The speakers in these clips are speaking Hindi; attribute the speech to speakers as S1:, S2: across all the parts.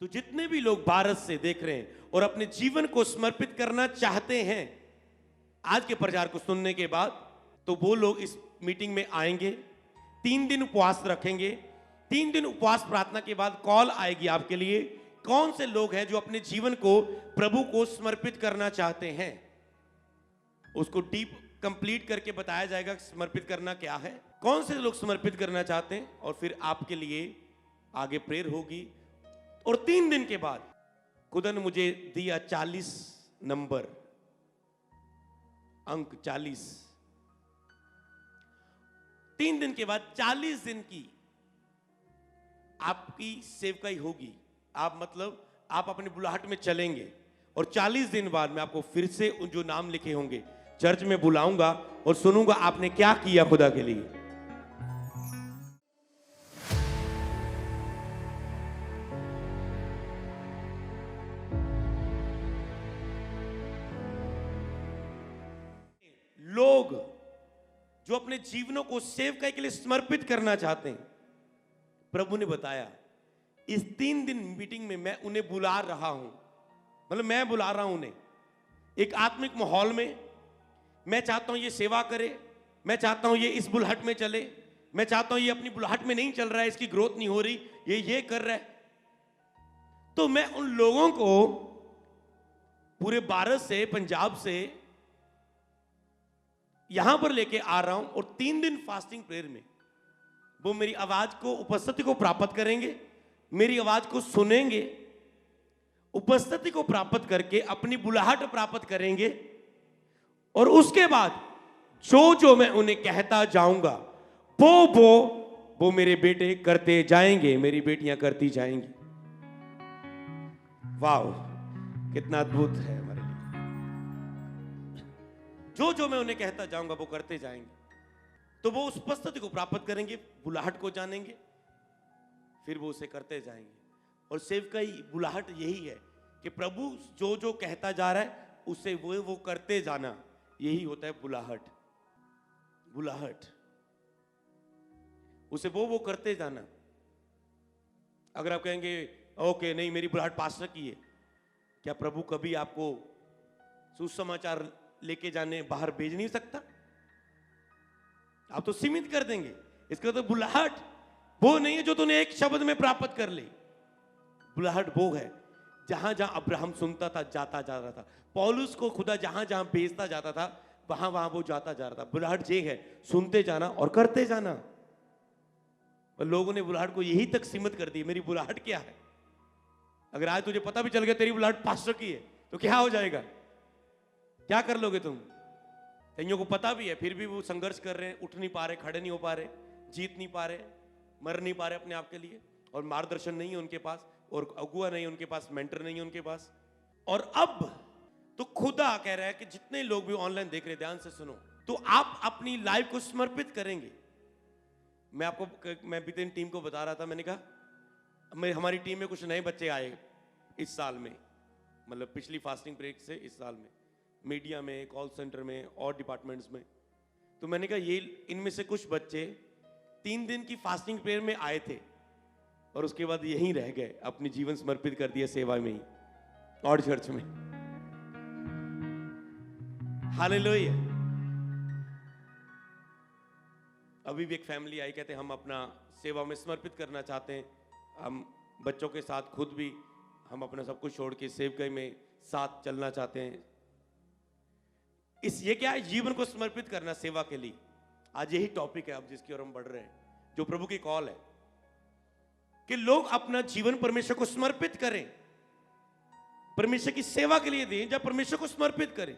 S1: तो जितने भी लोग भारत से देख रहे हैं और अपने जीवन को समर्पित करना चाहते हैं आज के प्रचार को सुनने के बाद, तो वो लोग इस मीटिंग में आएंगे, 3 दिन उपवास रखेंगे। 3 दिन उपवास प्रार्थना के बाद कॉल आएगी आपके लिए, कौन से लोग हैं जो अपने जीवन को प्रभु को समर्पित करना चाहते हैं। उसको डीप कंप्लीट करके बताया जाएगा समर्पित करना क्या है, कौन से लोग समर्पित करना चाहते हैं, और फिर आपके लिए आगे प्रेयर होगी। और 3 दिन के बाद खुदा ने मुझे दिया 40 नंबर, अंक 40। 3 दिन के बाद 40 दिन की आपकी सेवकाई होगी। आप अपने बुलाहट में चलेंगे और 40 दिन बाद मैं आपको फिर से उन जो नाम लिखे होंगे चर्च में बुलाऊंगा और सुनूंगा आपने क्या किया खुदा के लिए। लोग जो अपने जीवनों को सेवकाई के लिए समर्पित करना चाहते हैं, प्रभु ने बताया इस 3 दिन मीटिंग में मैं उन्हें बुला रहा हूं, मतलब मैं बुला रहा हूं उन्हें एक आत्मिक माहौल में। मैं चाहता हूं ये सेवा करे, मैं चाहता हूं ये इस बुलाहट में चले, मैं चाहता हूं ये अपनी बुलाहट में नहीं चल रहा है, इसकी ग्रोथ नहीं हो रही, ये कर रहा है। तो मैं उन लोगों को पूरे भारत से, पंजाब से यहां पर लेके आ रहा हूं और 3 दिन फास्टिंग प्रेयर में वो मेरी आवाज को, उपस्थिति को प्राप्त करेंगे, मेरी आवाज को सुनेंगे, उपस्थिति को प्राप्त करके अपनी बुलाहट प्राप्त करेंगे। और उसके बाद जो मैं उन्हें कहता जाऊंगा वो मेरे बेटे करते जाएंगे, मेरी बेटियां करती जाएंगी। वाह, कितना अद्भुत है हमारे लिए। जो मैं उन्हें कहता जाऊंगा वो करते जाएंगे। तो वो उस उपस्थिति को प्राप्त करेंगे, बुलाहट को जानेंगे, फिर वो उसे करते जाएंगे। और सेवकाई बुलाहट यही है कि प्रभु जो कहता जा रहा है उसे वो करते जाना, यही होता है बुलाहट। उसे वो करते जाना। अगर आप कहेंगे ओके नहीं मेरी बुलाहट पास्टर की है, क्या प्रभु कभी आपको सुसमाचार लेके जाने बाहर भेज नहीं सकता? आप तो सीमित कर देंगे। इसका तो बुलाहट वो नहीं है जो तूने एक शब्द में प्राप्त कर ली। बुलाहट वो है जहां अब्राहम सुनता था, जाता जा रहा था। पौलुस को खुदा जहां भेजता जाता था वहां वो जाता जा रहा था। बुलाहट ये है, सुनते जाना और करते जाना। पर लोगों ने बुलाहट को यही तक सीमित कर दी। मेरी बुलाहट क्या है? अगर आज तुझे पता भी चल गया तेरी बुलाहट पास्टर की है तो क्या हो जाएगा? क्या कर लोगे तुम? कईयों को पता भी है फिर भी वो संघर्ष कर रहे हैं, उठ नहीं पा रहे, खड़े नहीं हो पा रहे, जीत नहीं पा रहे, मर नहीं पा रहे अपने आप के लिए, और मार्गदर्शन नहीं है उनके पास, और अगुआ नहीं है उनके पास, मेंटर नहीं है उनके पास। और अब तो खुदा कह रहा है कि जितने लोग भी ऑनलाइन देख रहे, ध्यान से सुनो, तो आप अपनी लाइफ को समर्पित करेंगे। मैं बीते दिन टीम को बता रहा था, मैंने कहा हमारी टीम में कुछ नए बच्चे आए इस साल में, मतलब पिछली फास्टिंग ब्रेक से इस साल में, मीडिया में, कॉल सेंटर में और डिपार्टमेंट्स में। तो मैंने कहा ये इनमें से कुछ बच्चे 3 दिन की फास्टिंग प्रेयर में आए थे और उसके बाद यहीं रह गए, अपनी जीवन समर्पित कर दिया सेवा में ही और चर्च में। हालेलुया। अभी भी एक फैमिली आई, कहते हम अपना सेवा में समर्पित करना चाहते हैं, हम बच्चों के साथ खुद भी हम अपना सब कुछ छोड़ के सेवकाई में साथ चलना चाहते हैं। ये क्या है? जीवन को समर्पित करना सेवा के लिए। आज यही टॉपिक है अब जिसकी ओर हम बढ़ रहे हैं, जो प्रभु की कॉल है कि लोग अपना जीवन परमेश्वर को समर्पित करें, परमेश्वर की सेवा के लिए दें, जब परमेश्वर को समर्पित करें।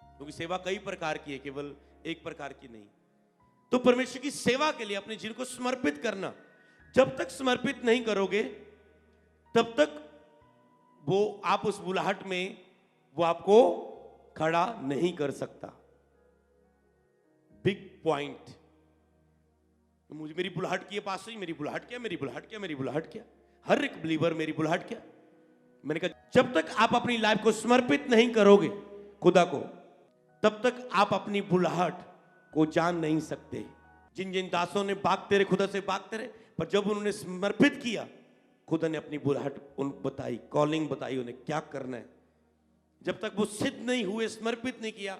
S1: क्योंकि सेवा कई प्रकार की है, केवल एक प्रकार की नहीं। तो परमेश्वर की सेवा के लिए अपने जीवन को समर्पित करना, जब तक समर्पित नहीं करोगे तब तक वो आप उस बुलाहट में वो आपको खड़ा नहीं कर सकता। Big point. मुझे मेरी बुलाहट की है पास्टर जी, मेरी बुलाहट क्या, मेरी बुलाहट क्या, मेरी बुलाहट क्या, हर एक बिलीवर मेरी बुलाहट क्या। मैंने कहा जब तक आप अपनी लाइफ को समर्पित नहीं करोगे खुदा को, तब तक आप अपनी बुलाहट को जान नहीं सकते। जिन जिन दासों ने भागते रहे, खुदा से भागते रहे, पर जब उन्होंने समर्पित किया खुदा ने अपनी बुलाहट उन बताई, कॉलिंग बताई उन्हें क्या करना है। जब तक वो सिद्ध नहीं हुए, समर्पित नहीं किया,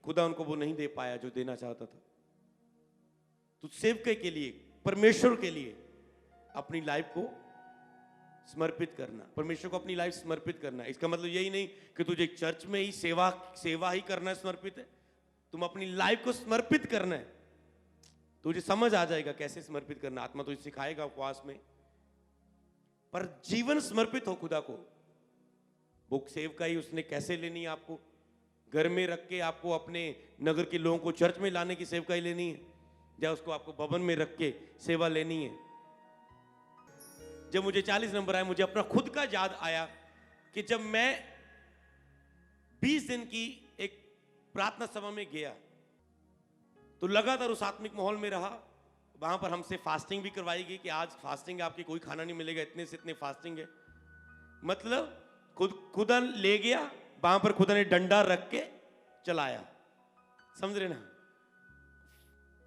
S1: खुदा उनको वो नहीं दे पाया जो देना चाहता था। तो सेवक के लिए, परमेश्वर के लिए अपनी लाइफ को समर्पित करना, परमेश्वर को अपनी लाइफ समर्पित करना। इसका मतलब यही नहीं कि तुझे चर्च में ही सेवा ही करना है, समर्पित है। तुम अपनी लाइफ को समर्पित करना है। तुझे समझ आ जाएगा कैसे समर्पित करना, आत्मा तुझे सिखाएगा उपवास में। पर जीवन समर्पित हो खुदा को। वो सेवका ही उसने कैसे लेनी है, आपको घर में रख के आपको अपने नगर के लोगों को चर्च में लाने की सेवकाई लेनी है, या उसको आपको भवन में रख के सेवा लेनी है। जब मुझे 40 नंबर आया, मुझे अपना खुद का याद आया कि जब मैं 20 दिन की एक प्रार्थना सभा में गया तो लगातार उस आत्मिक माहौल में रहा। वहां पर हमसे फास्टिंग भी करवाई गई कि आज फास्टिंग है, आपकी कोई खाना नहीं मिलेगा, इतने से इतने फास्टिंग है। मतलब खुदा ले गया वहां पर, खुदा ने डंडा रख के चलाया, समझ रहे ना।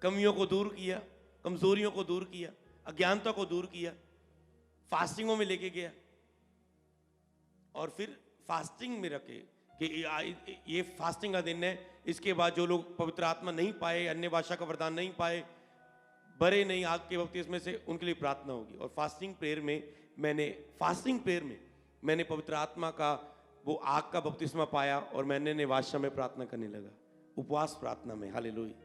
S1: कमियों को दूर किया, कमजोरियों को दूर किया, अज्ञानता को दूर किया, फास्टिंगों में लेके गया। और फिर फास्टिंग में रखे कि ये फास्टिंग का दिन है। इसके बाद जो लोग पवित्र आत्मा नहीं पाए, अन्य भाषा का वरदान नहीं पाए, भरे नहीं आग के बपतिस्मे से, उनके लिए प्रार्थना होगी। और फास्टिंग प्रेयर में मैंने पवित्र आत्मा का वो आग का बपतिस्मा पाया और मैंने भाषा में प्रार्थना करने लगा, उपवास प्रार्थना में। हालेलुया।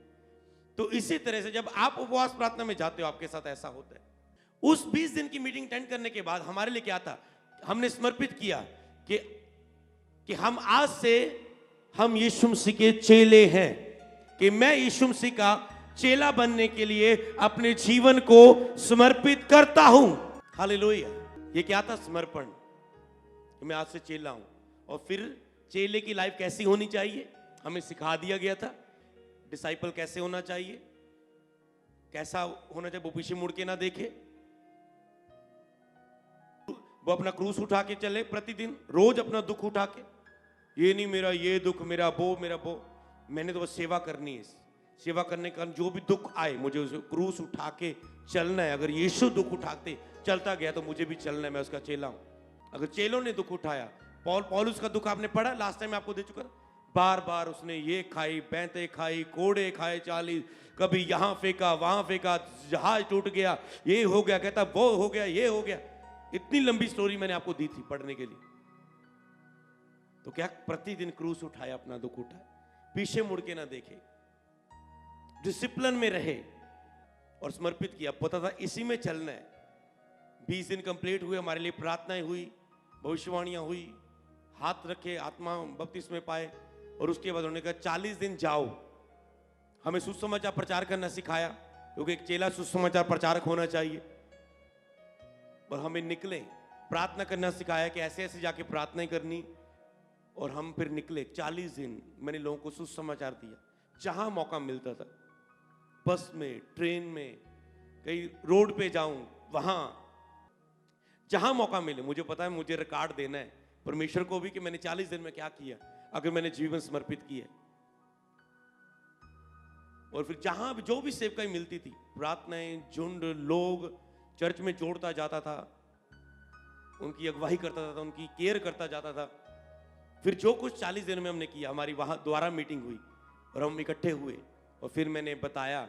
S1: तो इसी तरह से जब आप उपवास प्रार्थना में जाते हो, आपके साथ ऐसा होता है। उस 20 दिन की मीटिंग अटेंड करने के बाद हमारे लिए क्या था, हमने समर्पित किया कि हम आज से हम यीशु मसीह के चेले हैं, कि मैं यीशु मसीह का चेला बनने के लिए अपने जीवन को समर्पित करता हूं। हालेलुया। ये क्या था, समर्पण, कि मैं आज से चेला हूं। और फिर चेले की लाइफ कैसी होनी चाहिए हमें सिखा दिया गया था। डिसाइपल कैसे होना चाहिए, कैसा होना चाहिए, वो पीछे मुड़ के ना देखे, वो अपना क्रूस उठा के चले प्रतिदिन, रोज अपना दुख उठा के। ये नहीं मेरा ये दुख, मेरा वो। मैंने तो बस सेवा करनी है। सेवा करने का जो भी दुख आए मुझे उसे क्रूस उठा के चलना है। अगर यीशु दुख उठाते चलता गया तो मुझे भी चलना है, मैं उसका चेला हूं। अगर चेलों ने दुख उठाया, पौलुस का दुख आपने पढ़ा, लास्ट टाइम आपको दे चुका, बार बार उसने ये खाई, बैंते खाई, कोड़े खाए 40, कभी यहां फेंका वहां फेंका, जहाज टूट गया, ये हो गया, कहता वो हो गया, ये हो गया। इतनी लंबी स्टोरी मैंने आपको दी थी पढ़ने के लिए। तो क्या प्रतिदिन क्रूस उठाया, अपना दुख उठाया, पीछे मुड़ के ना देखे, डिसिप्लिन में रहे और समर्पित किया। पता था इसी में चलना है। 20 दिन कंप्लीट हुए, हमारे लिए प्रार्थनाएं हुई, भविष्यवाणियां हुई, हाथ रखे, आत्मा बपतिस्मे पाए। और उसके बाद उन्होंने कहा 40 दिन जाओ। हमें सुसमाचार प्रचार करना सिखाया, क्योंकि एक चेला सुसमाचार प्रचारक होना चाहिए। और हमें निकले, प्रार्थना करना सिखाया कि ऐसे ऐसे जाके प्रार्थना करनी। और हम फिर निकले 40 दिन। मैंने लोगों को सुसमाचार दिया, जहां मौका मिलता था, बस में, ट्रेन में, कहीं रोड पे जाऊं, वहां जहां मौका मिले। मुझे पता है मुझे रिकॉर्ड देना है परमेश्वर को भी कि मैंने 40 दिन में क्या किया, अगर मैंने जीवन समर्पित किया। और फिर जहां भी जो भी सेवकाई मिलती थी, प्रार्थनाएं, झुंड लोग चर्च में जोड़ता जाता था, उनकी अगुवाई करता था, उनकी केयर करता जाता था। फिर जो कुछ 40 दिन में हमने किया, हमारी वहां दोबारा मीटिंग हुई और हम इकट्ठे हुए। और फिर मैंने बताया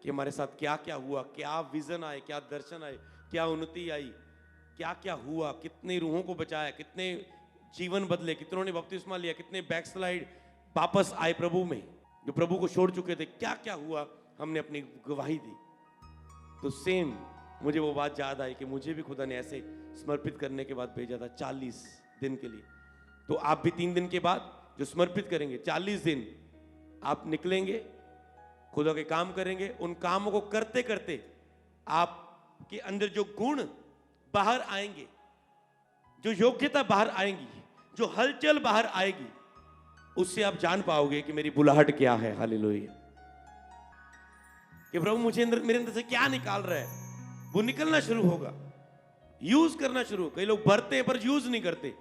S1: कि हमारे साथ क्या क्या हुआ, क्या विजन आए, क्या दर्शन आए, क्या उन्नति आई, क्या क्या हुआ, कितने रूहों को बचाया, कितने जीवन बदले, कितनों ने बपतिस्मा लिया, कितने बैकस्लाइड वापस आए प्रभु में, जो प्रभु को छोड़ चुके थे। क्या क्या हुआ, हमने अपनी गवाही दी। तो सेम मुझे वो बात याद आई कि मुझे भी खुदा ने ऐसे समर्पित करने के बाद भेजा था 40 दिन के लिए। तो आप भी 3 दिन के बाद जो समर्पित करेंगे, 40 दिन आप निकलेंगे, खुदा के काम करेंगे। उन कामों को करते करते आपके अंदर जो गुण बाहर आएंगे, जो योग्यता बाहर आएंगी, जो हलचल बाहर आएगी, उससे आप जान पाओगे कि मेरी बुलाहट क्या है। हालेलुया। कि प्रभु मुझे मेरे अंदर से क्या निकाल रहा है, वो निकलना शुरू होगा, यूज करना शुरू। कई लोग भरते हैं पर यूज नहीं करते।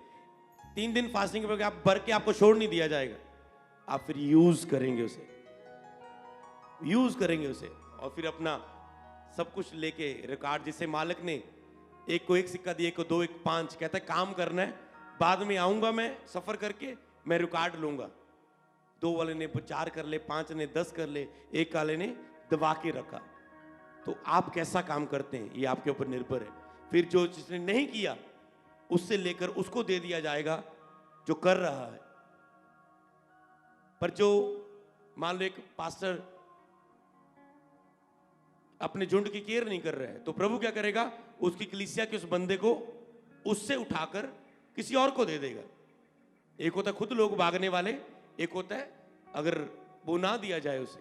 S1: 3 दिन फास्टिंग के बाद आप भर के आपको छोड़ नहीं दिया जाएगा, आप फिर यूज करेंगे उसे, यूज करेंगे उसे। और फिर अपना सब कुछ लेके रिकॉर्ड, जिससे मालिक ने एक को एक सिक्का दिया, एक को दो, एक 5। कहता है काम करना है, बाद में आऊंगा मैं सफर करके, मैं रिकॉर्ड लूंगा। 2 वाले ने 4 कर ले, 5 ने 10 कर ले, 1 वाले ने दबा के रखा। तो आप कैसा काम करते हैं ये आपके ऊपर निर्भर है। फिर जो जिसने नहीं किया उससे लेकर उसको दे दिया जाएगा जो कर रहा है। पर जो मान लो एक पास्टर अपने झुंड की केयर नहीं कर रहा है, तो प्रभु क्या करेगा, उसकी कलीसिया के उस बंदे को उससे उठाकर किसी और को दे देगा। एक होता है खुद लोग भागने वाले, एक होता है अगर वो ना दिया जाए उसे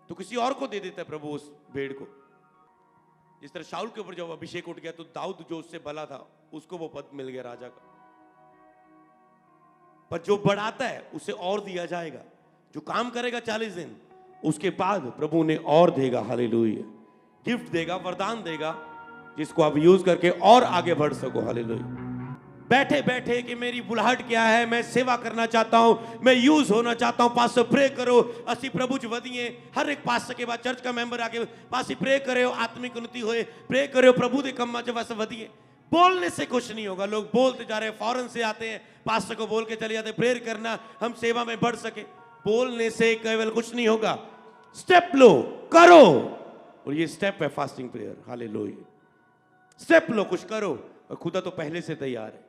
S1: तो किसी और को दे देता है प्रभु उस भेड़ को। जिस तरह शाऊल के ऊपर जब अभिषेक उठ गया तो दाऊद जो उससे भला था उसको वो पद मिल गया राजा का। पर जो बढ़ाता है उसे और दिया जाएगा। जो काम करेगा 40 दिन, उसके बाद प्रभु ने और देगा। हालेलुया। गिफ्ट देगा, वरदान देगा, जिसको आप यूज करके और आगे बढ़ सको। हालेलुया। बैठे बैठे कि मेरी बुलाहट क्या है, मैं सेवा करना चाहता हूं, मैं यूज होना चाहता हूं, पास्टर प्रे करो, असि प्रभु च वधिए। हर एक पास्टर के बाद चर्च का मेंबर आके पासी प्रे करे, आत्मिक उन्नति होए, प्रे करे प्रभु दे कम्मा च वस वधिए। बोलने से कुछ नहीं होगा। लोग बोलते जा रहे हैं, फौरन से आते हैं, पास्टर को बोल के चले जाते, प्रेयर करना हम सेवा में बढ़ सके। बोलने से केवल कुछ नहीं होगा। स्टेप लो, करो, और ये स्टेप है फास्टिंग प्रेयर। हालेलुया। स्टेप लो, कुछ करो, और खुदा तो पहले से तैयार है।